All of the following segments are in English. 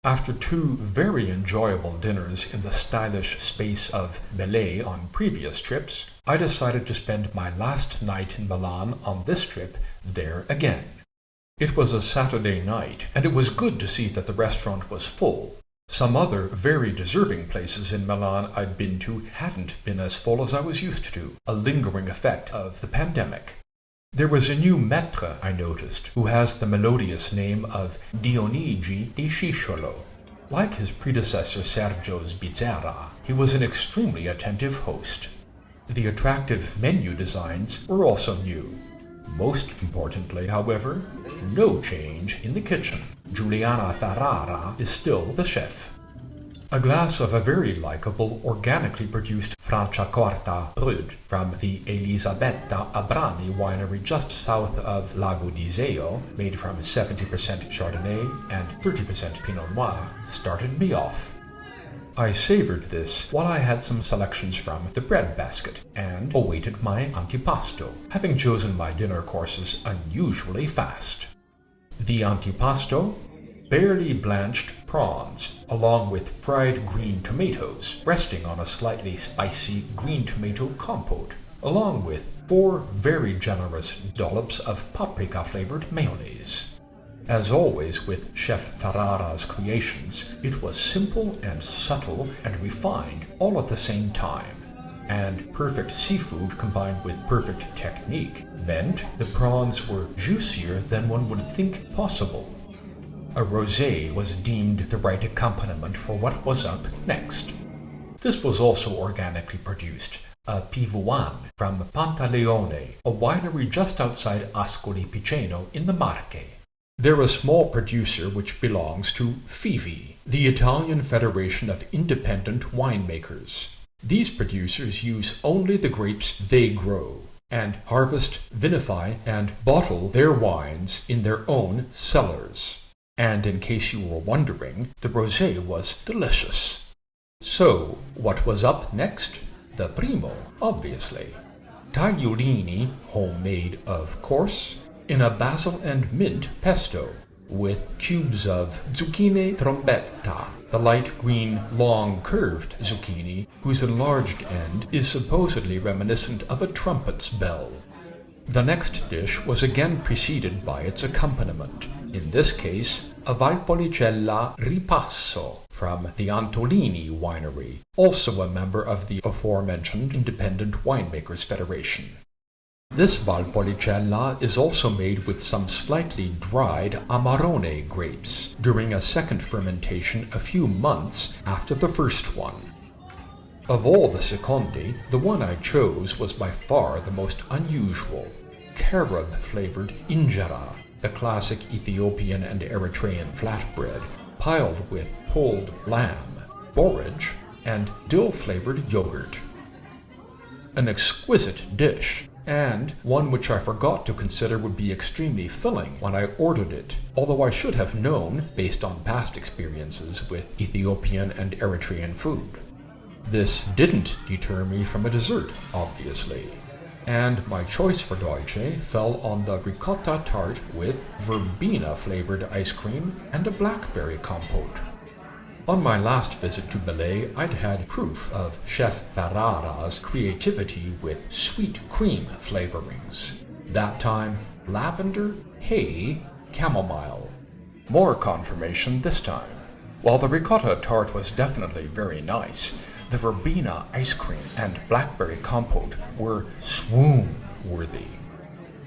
After two very enjoyable dinners in the stylish space of Bele on previous trips, I decided to spend my last night in Milan on this trip there again. It was a Saturday night, and it was good to see that the restaurant was full. Some other very deserving places in Milan I'd been to hadn't been as full as I was used to, a lingering effect of the pandemic. There was a new maître I noticed, who has the melodious name of Dionigi di Cicciolo. Like his predecessor Sergio's Bizzarra, he was an extremely attentive host. The attractive menu designs were also new. Most importantly, however, no change in the kitchen. Giuliana Ferrara is still the chef. A glass of a very likable, organically produced Franciacorta Brut from the Elisabetta Abrani winery just south of Lago di Seo, made from 70% Chardonnay and 30% Pinot Noir, started me off. I savored this while I had some selections from the bread basket and awaited my antipasto, having chosen my dinner courses unusually fast. The antipasto? Barely blanched prawns, along with fried green tomatoes, resting on a slightly spicy green tomato compote, along with 4 very generous dollops of paprika-flavored mayonnaise. As always with Chef Ferrara's creations, it was simple and subtle and refined all at the same time. And perfect seafood combined with perfect technique meant the prawns were juicier than one would think possible. A rosé was deemed the right accompaniment for what was up next. This was also organically produced, a Pivuan from Pantaleone, a winery just outside Ascoli Piceno in the Marche. They're a small producer which belongs to FIVI, the Italian Federation of Independent Winemakers. These producers use only the grapes they grow, and harvest, vinify, and bottle their wines in their own cellars. And in case you were wondering, the rosé was delicious. So, what was up next? The primo, obviously. Tagliolini, homemade of course, in a basil and mint pesto, with cubes of zucchine trombetta, the light green, long curved zucchini whose enlarged end is supposedly reminiscent of a trumpet's bell. The next dish was again preceded by its accompaniment, in this case a Valpolicella ripasso from the Antolini winery, also a member of the aforementioned Independent Winemakers Federation. This Valpolicella is also made with some slightly dried Amarone grapes during a second fermentation a few months after the first one. Of all the secondi, the one I chose was by far the most unusual, carob-flavored injera, the classic Ethiopian and Eritrean flatbread, piled with pulled lamb, borage, and dill-flavored yogurt. An exquisite dish, and one which I forgot to consider would be extremely filling when I ordered it, although I should have known based on past experiences with Ethiopian and Eritrean food. This didn't deter me from a dessert, obviously, and my choice for dolce fell on the ricotta tart with verbena-flavored ice cream and a blackberry compote. On my last visit to Bele, I'd had proof of Chef Ferrara's creativity with sweet cream flavorings. That time, lavender, hay, chamomile. More confirmation this time. While the ricotta tart was definitely very nice, the verbena ice cream and blackberry compote were swoon-worthy.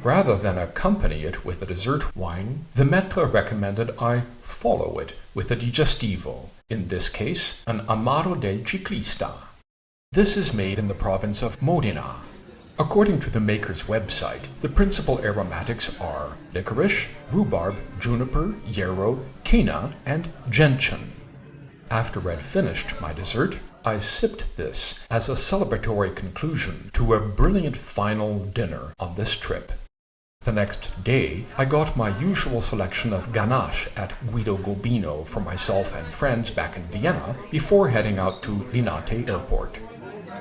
Rather than accompany it with a dessert wine, the maître recommended I follow it with a digestivo, in this case an Amaro del Ciclista. This is made in the province of Modena. According to the maker's website, the principal aromatics are licorice, rhubarb, juniper, yarrow, quina, and gentian. After I'd finished my dessert, I sipped this as a celebratory conclusion to a brilliant final dinner on this trip. The next day, I got my usual selection of ganache at Guido Gobino for myself and friends back in Vienna before heading out to Linate Airport.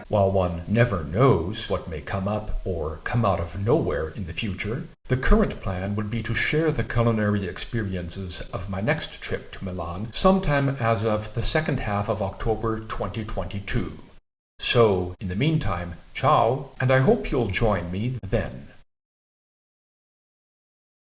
While one never knows what may come up or come out of nowhere in the future, the current plan would be to share the culinary experiences of my next trip to Milan sometime as of the second half of October 2022. So, in the meantime, ciao, and I hope you'll join me then.